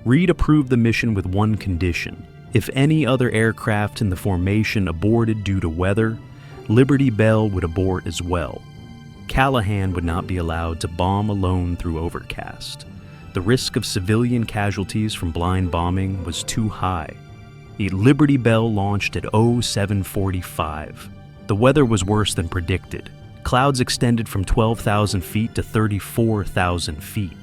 Speaker 1: Reed approved the mission with one condition. If any other aircraft in the formation aborted due to weather, Liberty Bell would abort as well. Callahan would not be allowed to bomb alone through overcast. The risk of civilian casualties from blind bombing was too high. Liberty Bell launched at 07:45. The weather was worse than predicted. Clouds extended from 12,000 feet to 34,000 feet.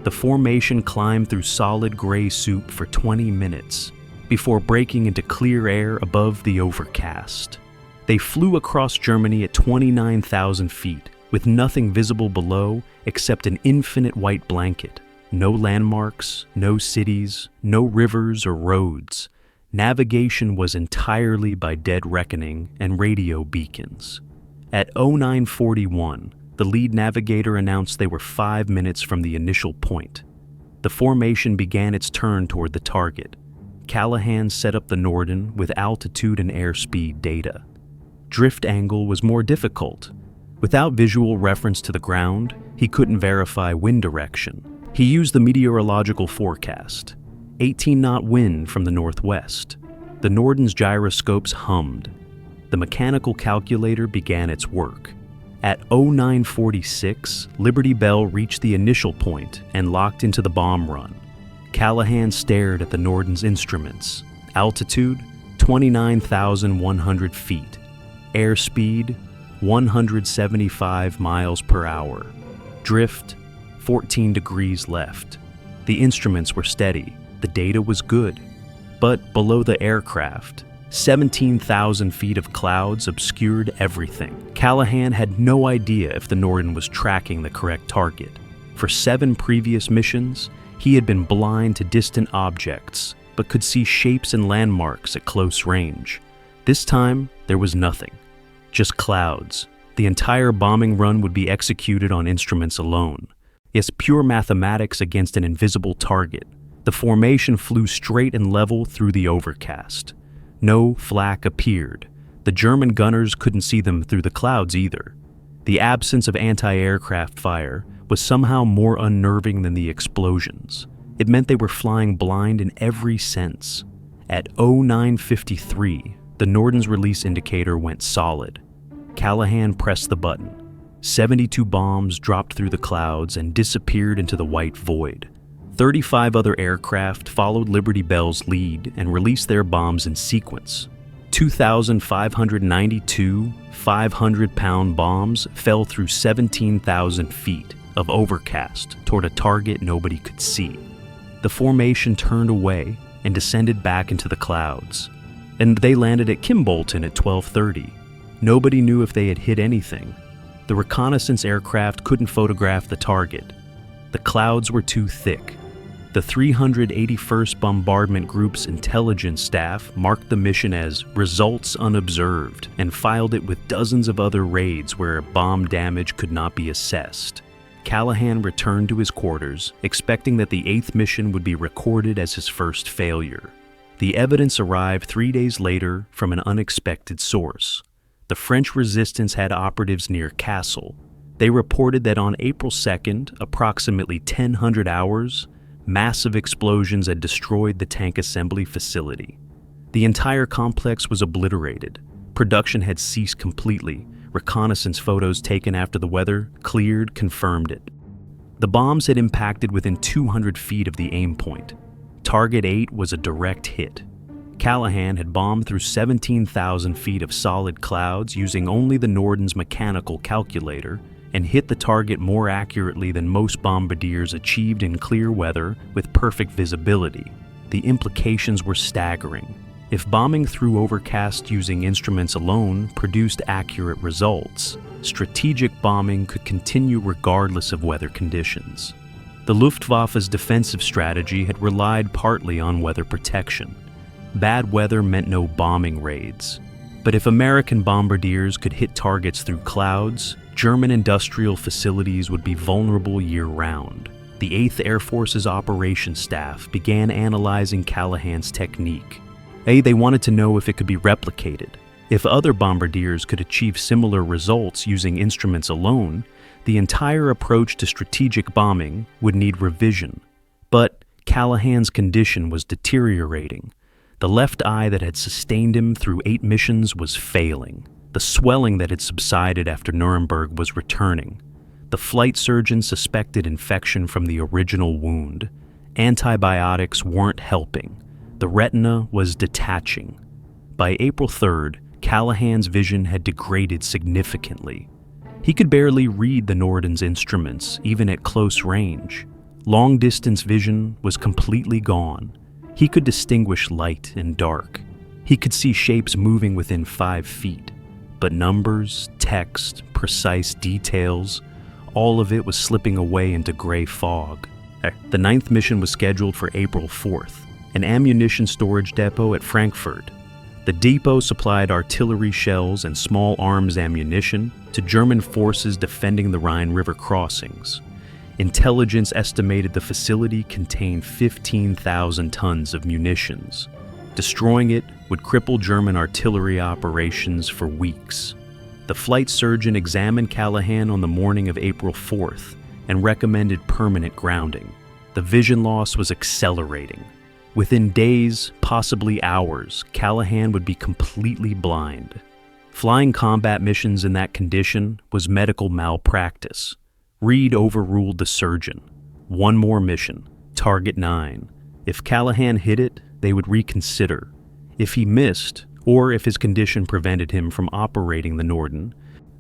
Speaker 1: The formation climbed through solid gray soup for 20 minutes before breaking into clear air above the overcast. They flew across Germany at 29,000 feet with nothing visible below except an infinite white blanket. No landmarks, no cities, no rivers or roads. Navigation was entirely by dead reckoning and radio beacons. At 09:41, the lead navigator announced they were 5 minutes from the initial point. The formation began its turn toward the target. Callahan set up the Norden with altitude and airspeed data. Drift angle was more difficult. Without visual reference to the ground, he couldn't verify wind direction. He used the meteorological forecast. 18-knot wind from the northwest. The Norden's gyroscopes hummed. The mechanical calculator began its work. At 09:46, Liberty Bell reached the initial point and locked into the bomb run. Callahan stared at the Norden's instruments. Altitude, 29,100 feet. Airspeed, 175 miles per hour. Drift, 14 degrees left. The instruments were steady. The data was good. But below the aircraft, 17,000 feet of clouds obscured everything. Callahan had no idea if the Norden was tracking the correct target. For 7 previous missions, he had been blind to distant objects, but could see shapes and landmarks at close range. This time, there was nothing. Just clouds. The entire bombing run would be executed on instruments alone. Yes, pure mathematics against an invisible target. The formation flew straight and level through the overcast. No flak appeared. The German gunners couldn't see them through the clouds either. The absence of anti-aircraft fire was somehow more unnerving than the explosions. It meant they were flying blind in every sense. At 09:53, the Norden's release indicator went solid. Callahan pressed the button. 72 bombs dropped through the clouds and disappeared into the white void. 35 other aircraft followed Liberty Bell's lead and released their bombs in sequence. 2,592 500-pound bombs fell through 17,000 feet of overcast toward a target nobody could see. The formation turned away and descended back into the clouds, and they landed at Kimbolton at 12:30. Nobody knew if they had hit anything. The reconnaissance aircraft couldn't photograph the target. The clouds were too thick. The 381st Bombardment Group's intelligence staff marked the mission as results unobserved and filed it with dozens of other raids where bomb damage could not be assessed. Callahan returned to his quarters, expecting that the 8th mission would be recorded as his first failure. The evidence arrived 3 days later from an unexpected source. The French resistance had operatives near Kassel. They reported that on April 2nd, approximately 1000 hours, massive explosions had destroyed the tank assembly facility. The entire complex was obliterated. Production had ceased completely. Reconnaissance photos taken after the weather cleared confirmed it. The bombs had impacted within 200 feet of the aim point. Target 8 was a direct hit. Callahan had bombed through 17,000 feet of solid clouds using only the Norden's mechanical calculator and hit the target more accurately than most bombardiers achieved in clear weather with perfect visibility. The implications were staggering. If bombing through overcast using instruments alone produced accurate results, strategic bombing could continue regardless of weather conditions. The Luftwaffe's defensive strategy had relied partly on weather protection. Bad weather meant no bombing raids. But if American bombardiers could hit targets through clouds, German industrial facilities would be vulnerable year-round. The 8th Air Force's operations staff began analyzing Callahan's technique. They wanted to know if it could be replicated. If other bombardiers could achieve similar results using instruments alone, the entire approach to strategic bombing would need revision. But Callahan's condition was deteriorating. The left eye that had sustained him through 8 missions was failing. The swelling that had subsided after Nuremberg was returning. The flight surgeon suspected infection from the original wound. Antibiotics weren't helping. The retina was detaching. By April 3rd, Callahan's vision had degraded significantly. He could barely read the Norden's instruments, even at close range. Long-distance vision was completely gone. He could distinguish light and dark. He could see shapes moving within 5 feet. But numbers, text, precise details, all of it was slipping away into gray fog. The 9th mission was scheduled for April 4th, an ammunition storage depot at Frankfurt. The depot supplied artillery shells and small arms ammunition to German forces defending the Rhine River crossings. Intelligence estimated the facility contained 15,000 tons of munitions. Destroying it would cripple German artillery operations for weeks. The flight surgeon examined Callahan on the morning of April 4th and recommended permanent grounding. The vision loss was accelerating. Within days, possibly hours, Callahan would be completely blind. Flying combat missions in that condition was medical malpractice. Reed overruled the surgeon. One more mission, Target 9. If Callahan hit it, they would reconsider. If he missed, or if his condition prevented him from operating the Norden,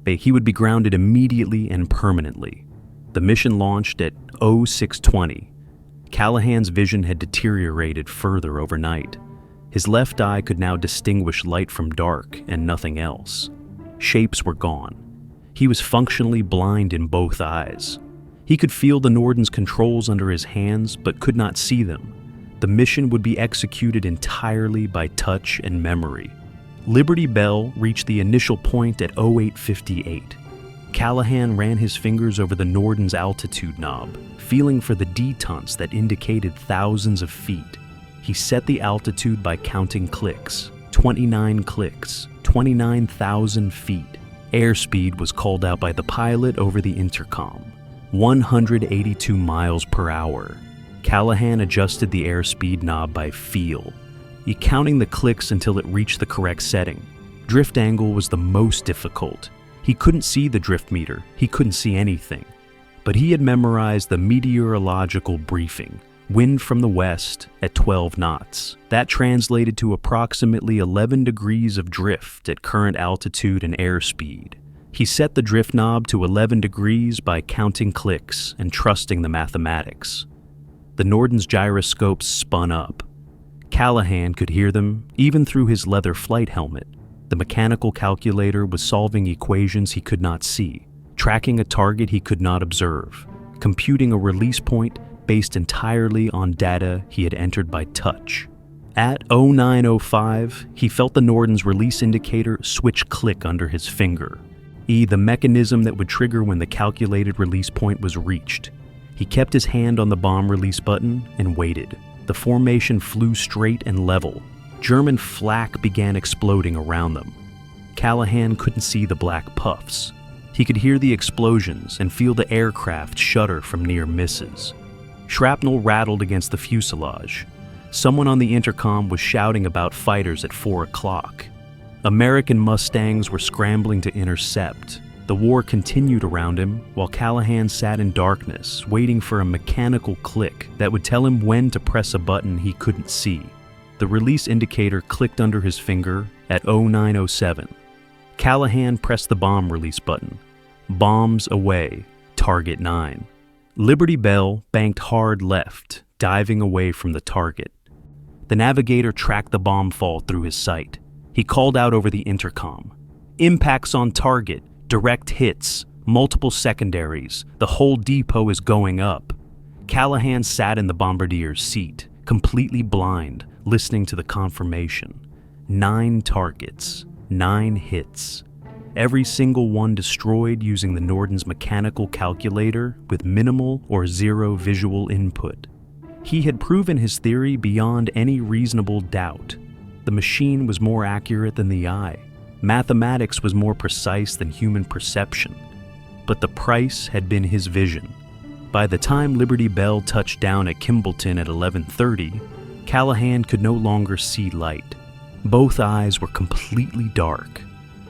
Speaker 1: he would be grounded immediately and permanently. The mission launched at 0620. Callahan's vision had deteriorated further overnight. His left eye could now distinguish light from dark and nothing else. Shapes were gone. He was functionally blind in both eyes. He could feel the Norden's controls under his hands, but could not see them. The mission would be executed entirely by touch and memory. Liberty Bell reached the initial point at 0858. Callahan ran his fingers over the Norden's altitude knob, feeling for the detents that indicated thousands of feet. He set the altitude by counting clicks. 29 clicks, 29,000 feet. Airspeed was called out by the pilot over the intercom. 182 miles per hour. Callahan adjusted the airspeed knob by feel, counting the clicks until it reached the correct setting. Drift angle was the most difficult. He couldn't see the drift meter, he couldn't see anything. But he had memorized the meteorological briefing. Wind from the west at 12 knots. That translated to approximately 11 degrees of drift at current altitude and airspeed. He set the drift knob to 11 degrees by counting clicks and trusting the mathematics. The Norden's gyroscopes spun up. Callahan could hear them even through his leather flight helmet. The mechanical calculator was solving equations he could not see, tracking a target he could not observe, computing a release point based entirely on data he had entered by touch. At 0905, he felt the Norden's release indicator switch click under his finger, the mechanism that would trigger when the calculated release point was reached. He kept his hand on the bomb release button and waited. The formation flew straight and level. German flak began exploding around them. Callahan couldn't see the black puffs. He could hear the explosions and feel the aircraft shudder from near misses. Shrapnel rattled against the fuselage. Someone on the intercom was shouting about fighters at 4 o'clock. American Mustangs were scrambling to intercept. The war continued around him while Callahan sat in darkness, waiting for a mechanical click that would tell him when to press a button he couldn't see. The release indicator clicked under his finger at 0907. Callahan pressed the bomb release button. Bombs away, target 9. Liberty Bell banked hard left, diving away from the target. The navigator tracked the bomb fall through his sight. He called out over the intercom. Impacts on target, direct hits, multiple secondaries. The whole depot is going up. Callahan sat in the Bombardier's seat, completely blind, listening to the confirmation. 9 targets, 9 hits. Every single one destroyed using the Norden's mechanical calculator with minimal or zero visual input. He had proven his theory beyond any reasonable doubt. The machine was more accurate than the eye. Mathematics was more precise than human perception. But the price had been his vision. By the time Liberty Bell touched down at Kimballton at 11:30, Callahan could no longer see light. Both eyes were completely dark.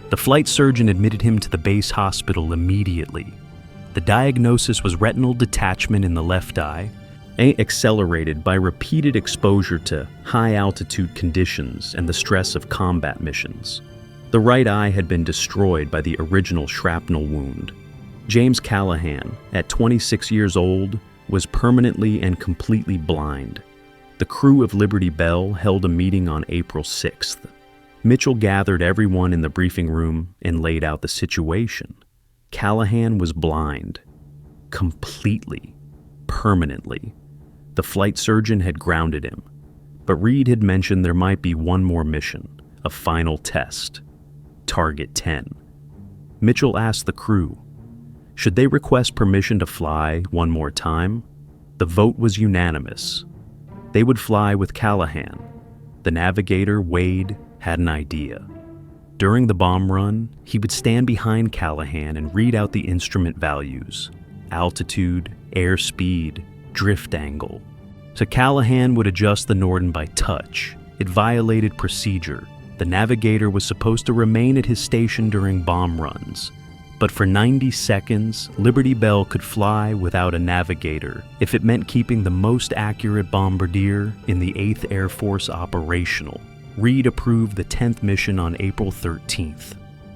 Speaker 1: The flight surgeon admitted him to the base hospital immediately. The diagnosis was retinal detachment in the left eye, accelerated by repeated exposure to high-altitude conditions and the stress of combat missions. The right eye had been destroyed by the original shrapnel wound. James Callahan, at 26 years old, was permanently and completely blind. The crew of Liberty Bell held a meeting on April 6th. Mitchell gathered everyone in the briefing room and laid out the situation. Callahan was blind. Completely. Permanently. The flight surgeon had grounded him. But Reed had mentioned there might be one more mission, a final test. Target 10. Mitchell asked the crew, should they request permission to fly one more time? The vote was unanimous. They would fly with Callahan. The navigator, Wade, had an idea. During the bomb run, he would stand behind Callahan and read out the instrument values: altitude, airspeed, drift angle. So Callahan would adjust the Norden by touch. It violated procedure. The navigator was supposed to remain at his station during bomb runs. But for 90 seconds, Liberty Bell could fly without a navigator if it meant keeping the most accurate Bombardier in the 8th Air Force operational. Reed approved the 10th mission on April 13th.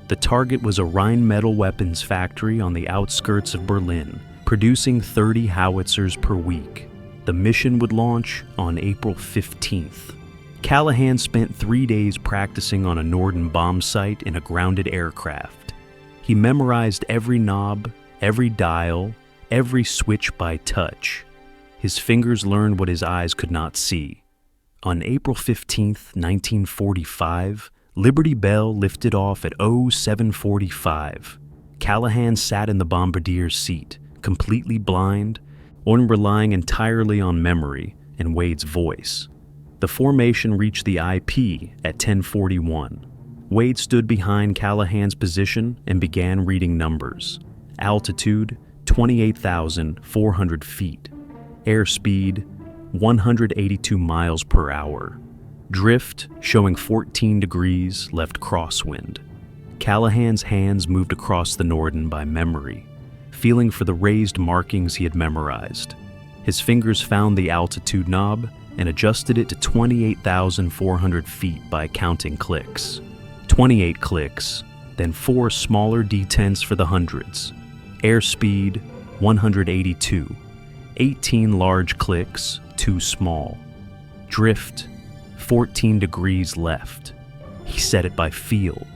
Speaker 1: The target was a Rheinmetall weapons factory on the outskirts of Berlin, producing 30 howitzers per week. The mission would launch on April 15th. Callahan spent 3 days practicing on a Norden bomb site in a grounded aircraft. He memorized every knob, every dial, every switch by touch. His fingers learned what his eyes could not see. On April 15th, 1945, Liberty Bell lifted off at 0745. Callahan sat in the Bombardier's seat, completely blind, relying entirely on memory and Wade's voice. The formation reached the IP at 1041. Wade stood behind Callahan's position and began reading numbers. Altitude, 28,400 feet. Airspeed, 182 miles per hour. Drift, showing 14 degrees left crosswind. Callahan's hands moved across the Norden by memory, feeling for the raised markings he had memorized. His fingers found the altitude knob and adjusted it to 28,400 feet by counting clicks. 28 clicks, then 4 smaller D10s for the hundreds. Airspeed, 182. 18 large clicks, 2 small. Drift, 14 degrees left. He set it by feel.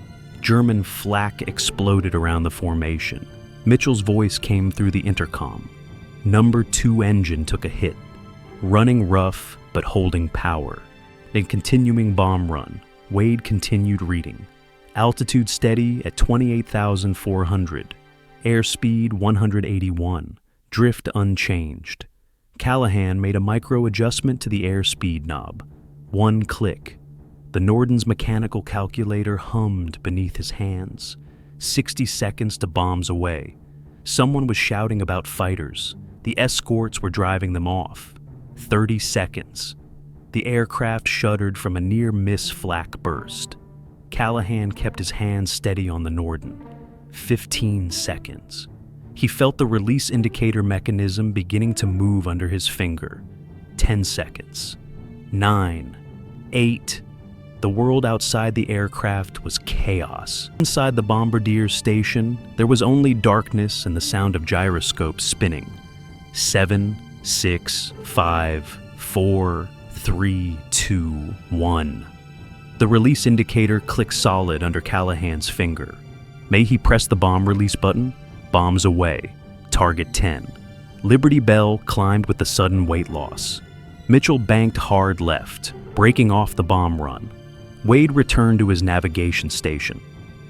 Speaker 1: German flak exploded around the formation. Mitchell's voice came through the intercom. Number 2 engine took a hit, running rough but holding power. Then continuing bomb run, Wade continued reading. Altitude steady at 28,400. Airspeed 181. Drift unchanged. Callahan made a micro adjustment to the airspeed knob. 1 click. The Norden's mechanical calculator hummed beneath his hands. 60 seconds to bombs away. Someone was shouting about fighters. The escorts were driving them off. 30 seconds. The aircraft shuddered from a near-miss flak burst. Callahan kept his hands steady on the Norden. 15 seconds. He felt the release indicator mechanism beginning to move under his finger. 10 seconds. 9. 8. The world outside the aircraft was chaos. Inside the Bombardier station, there was only darkness and the sound of gyroscopes spinning. 7, 6, 5, 4, 3, 2, 1. The release indicator clicked solid under Callahan's finger. May he press the bomb release button? Bombs away. Target 10. Liberty Bell climbed with the sudden weight loss. Mitchell banked hard left, breaking off the bomb run. Wade returned to his navigation station.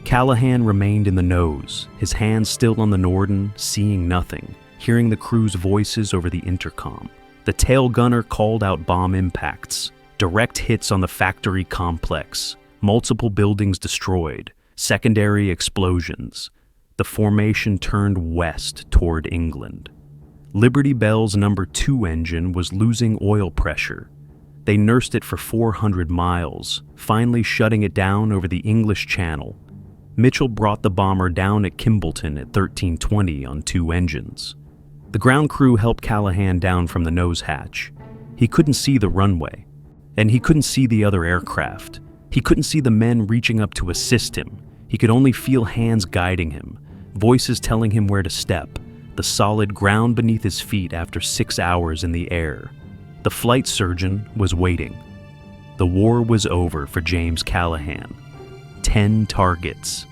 Speaker 1: Callahan remained in the nose, his hands still on the Norden, seeing nothing, hearing the crew's voices over the intercom. The tail gunner called out bomb impacts, direct hits on the factory complex, multiple buildings destroyed, secondary explosions. The formation turned west toward England. Liberty Bell's number 2 engine was losing oil pressure. They nursed it for 400 miles, finally shutting it down over the English Channel. Mitchell brought the bomber down at Kimballton at 1320 on 2 engines. The ground crew helped Callahan down from the nose hatch. He couldn't see the runway, and he couldn't see the other aircraft. He couldn't see the men reaching up to assist him. He could only feel hands guiding him, voices telling him where to step, the solid ground beneath his feet after 6 hours in the air. The flight surgeon was waiting. The war was over for James Callahan. 10 targets,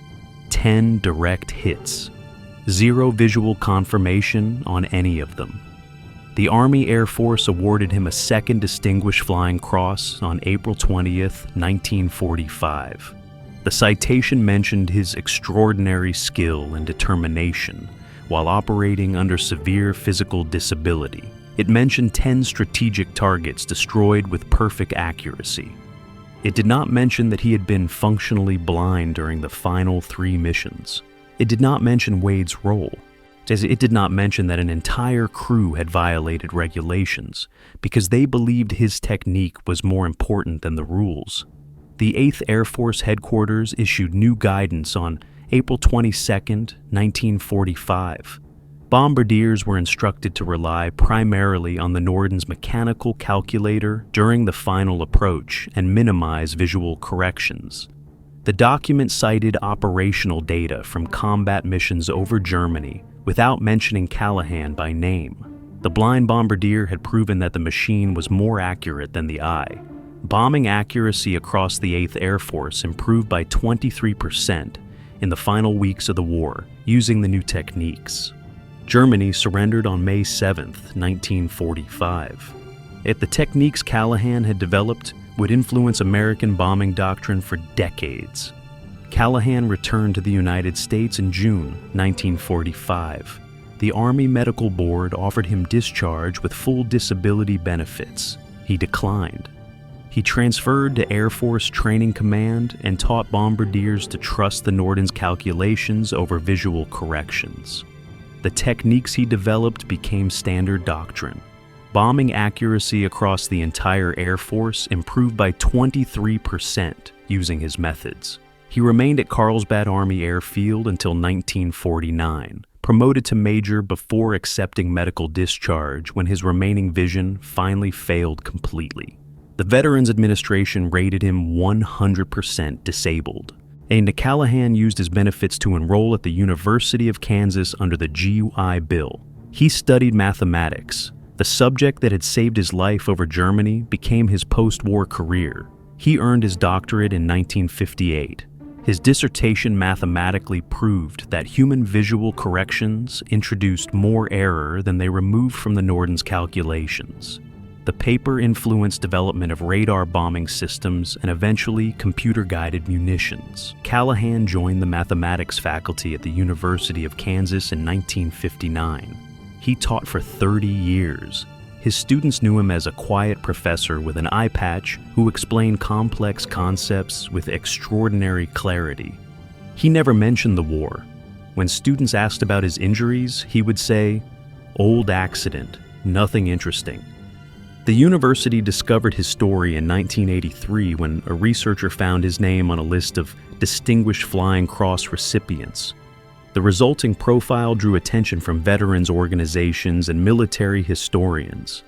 Speaker 1: 10 direct hits, 0 visual confirmation on any of them. The Army Air Force awarded him a 2nd Distinguished Flying Cross on April 20th, 1945. The citation mentioned his extraordinary skill and determination while operating under severe physical disability. It mentioned 10 strategic targets destroyed with perfect accuracy. It did not mention that he had been functionally blind during the final 3 missions. It did not mention Wade's role. It did not mention that an entire crew had violated regulations because they believed his technique was more important than the rules. The 8th Air Force Headquarters issued new guidance on April 22, 1945. Bombardiers were instructed to rely primarily on the Norden's mechanical calculator during the final approach and minimize visual corrections. The document cited operational data from combat missions over Germany without mentioning Callahan by name. The blind bombardier had proven that the machine was more accurate than the eye. Bombing accuracy across the 8th Air Force improved by 23% in the final weeks of the war using the new techniques. Germany surrendered on May 7, 1945. The techniques Callahan had developed would influence American bombing doctrine for decades. Callahan returned to the United States in June 1945. The Army Medical Board offered him discharge with full disability benefits. He declined. He transferred to Air Force Training Command and taught bombardiers to trust the Norden's calculations over visual corrections. The techniques he developed became standard doctrine. Bombing accuracy across the entire Air Force improved by 23% using his methods. He remained at Carlsbad Army Airfield until 1949, promoted to major before accepting medical discharge when his remaining vision finally failed completely. The Veterans Administration rated him 100% disabled, and Callahan used his benefits to enroll at the University of Kansas under the GUI Bill. He studied mathematics. The subject that had saved his life over Germany became his post-war career. He earned his doctorate in 1958. His dissertation mathematically proved that human visual corrections introduced more error than they removed from the Norden's calculations. The paper influenced development of radar bombing systems and eventually computer-guided munitions. Callahan joined the mathematics faculty at the University of Kansas in 1959. He taught for 30 years. His students knew him as a quiet professor with an eye patch who explained complex concepts with extraordinary clarity. He never mentioned the war. When students asked about his injuries, he would say, "Old accident, nothing interesting." The university discovered his story in 1983 when a researcher found his name on a list of Distinguished Flying Cross recipients. The resulting profile drew attention from veterans organizations and military historians.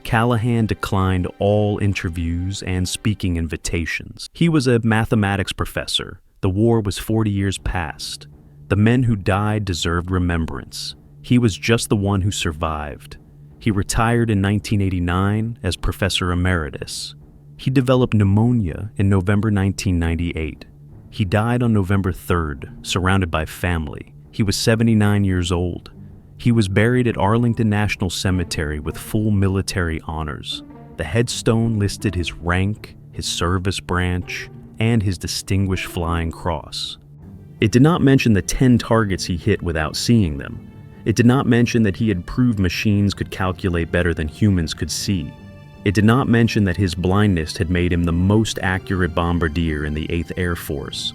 Speaker 1: Callahan declined all interviews and speaking invitations. He was a mathematics professor. The war was 40 years past. The men who died deserved remembrance. He was just the one who survived. He retired in 1989 as professor emeritus. He developed pneumonia in November 1998. He died on November 3rd, surrounded by family. He was 79 years old. He was buried at Arlington National Cemetery with full military honors. The headstone listed his rank, his service branch, and his Distinguished Flying Cross. It did not mention the 10 targets he hit without seeing them. It did not mention that he had proved machines could calculate better than humans could see. It did not mention that his blindness had made him the most accurate bombardier in the 8th Air Force.